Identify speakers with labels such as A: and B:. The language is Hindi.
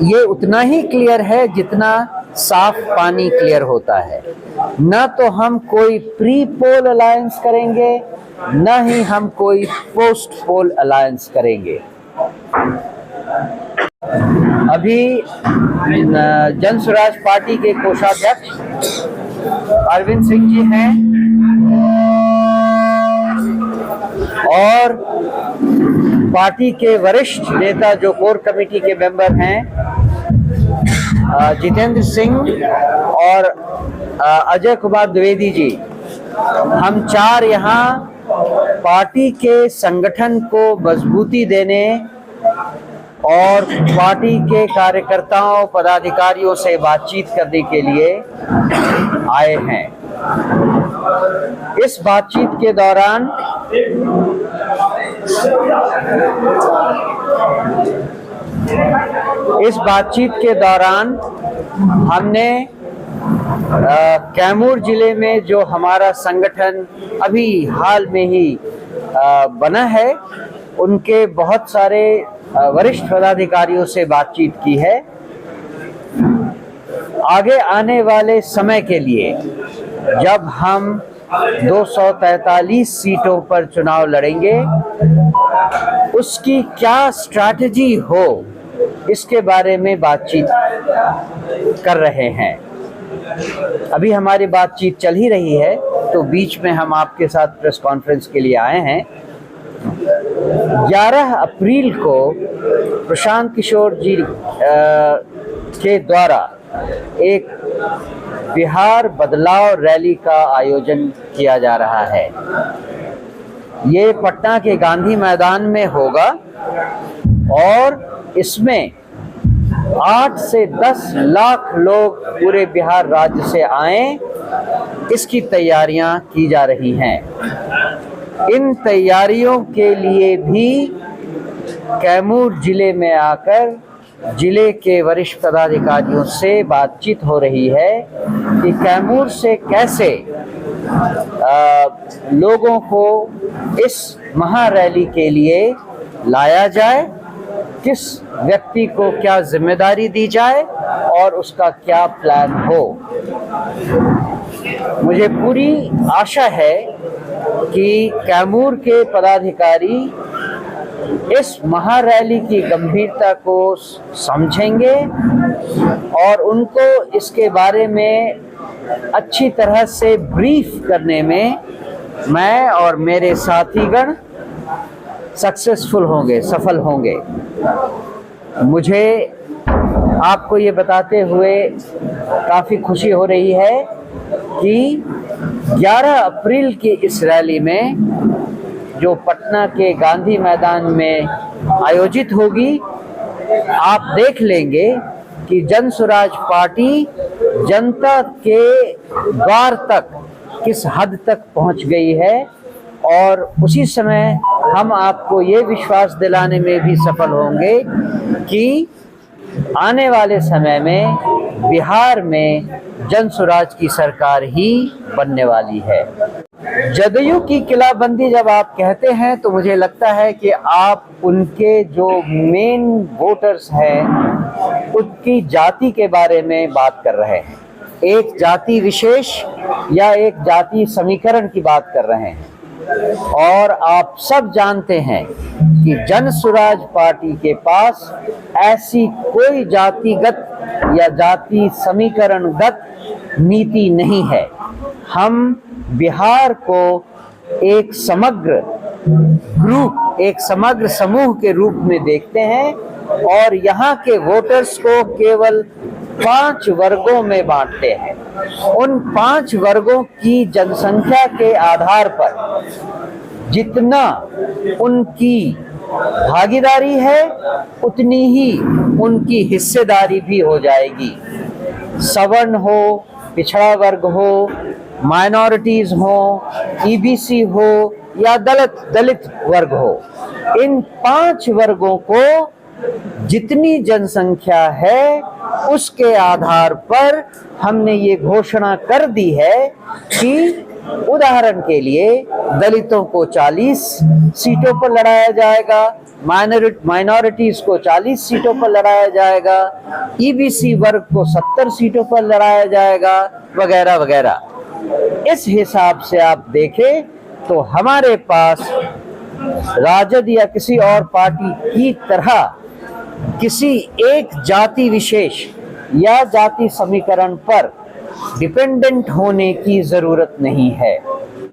A: ये उतना ही क्लियर है जितना साफ पानी क्लियर होता है। ना तो हम कोई प्री पोल अलायंस करेंगे, ना ही हम कोई पोस्ट पोल अलायंस करेंगे। अभी जन स्वराज पार्टी के कोषाध्यक्ष अरविंद सिंह जी हैं और पार्टी के वरिष्ठ नेता जो कोर कमेटी के मेंबर हैं जितेंद्र सिंह और अजय कुमार द्विवेदी जी, हम चार यहाँ पार्टी के संगठन को मजबूती देने और पार्टी के कार्यकर्ताओं पदाधिकारियों से बातचीत करने के लिए आए हैं। इस बातचीत के दौरान हमने कैमूर जिले में जो हमारा संगठन अभी हाल में ही बना है, उनके बहुत सारे वरिष्ठ पदाधिकारियों से बातचीत की है। आगे आने वाले समय के लिए जब हम 243 सीटों पर चुनाव लड़ेंगे, उसकी क्या स्ट्रैटेजी हो, इसके बारे में बातचीत कर रहे हैं। अभी हमारी बातचीत चल ही रही है, तो बीच में हम आपके साथ प्रेस कॉन्फ्रेंस के लिए आए हैं। 11 अप्रैल को प्रशांत किशोर जी के द्वारा एक बिहार बदलाव रैली का आयोजन किया जा रहा है। ये पटना के गांधी मैदान में होगा और इसमें 8 से 10 लाख लोग पूरे बिहार राज्य से आएं, इसकी तैयारियां की जा रही हैं। इन तैयारियों के लिए भी कैमूर जिले में आकर जिले के वरिष्ठ पदाधिकारियों से बातचीत हो रही है कि कैमूर से कैसे लोगों को इस महारैली के लिए लाया जाए, किस व्यक्ति को क्या जिम्मेदारी दी जाए और उसका क्या प्लान हो। मुझे पूरी आशा है कि कैमूर के पदाधिकारी इस महारैली की गंभीरता को समझेंगे और उनको इसके बारे में अच्छी तरह से ब्रीफ करने में मैं और मेरे साथीगण सक्सेसफुल होंगे, सफल होंगे। मुझे आपको ये बताते हुए काफ़ी खुशी हो रही है कि 11 अप्रैल की इस रैली में जो पटना के गांधी मैदान में आयोजित होगी, आप देख लेंगे कि जन स्वराज पार्टी जनता के द्वार तक किस हद तक पहुंच गई है और उसी समय हम आपको ये विश्वास दिलाने में भी सफल होंगे कि आने वाले समय में बिहार में जन स्वराज की सरकार ही बनने वाली है। जदयू की किलाबंदी जब आप कहते हैं तो मुझे लगता है कि आप उनके जो मेन वोटर्स हैं उनकी जाति के बारे में बात कर रहे हैं, एक जाति विशेष या एक जाति समीकरण की बात कर रहे हैं। और आप सब जानते हैं कि जन स्वराज पार्टी के पास ऐसी कोई जातिगत या जाति समीकरणगत नीति नहीं है। हम बिहार को एक समग्र ग्रुप, एक समग्र समूह के रूप में देखते हैं और यहाँ के वोटर्स को केवल 5 वर्गों में बांटते हैं। उन 5 वर्गों की जनसंख्या के आधार पर जितना उनकी भागीदारी है उतनी ही उनकी हिस्सेदारी भी हो जाएगी। सवर्ण हो, पिछड़ा वर्ग हो, माइनॉरिटीज हो, ईबीसी हो या दलित वर्ग हो, इन 5 वर्गों को जितनी जनसंख्या है उसके आधार पर हमने ये घोषणा कर दी है कि उदाहरण के लिए दलितों को 40 सीटों पर लड़ाया जाएगा, माइनॉरिटीज को 40 सीटों पर लड़ाया जाएगा, ईबीसी वर्ग को 70 सीटों पर लड़ाया जाएगा, वगैरह वगैरह। इस हिसाब से आप देखें तो हमारे पास राजद या किसी और पार्टी की तरह किसी एक जाति विशेष या जाति समीकरण पर डिपेंडेंट होने की जरूरत नहीं है।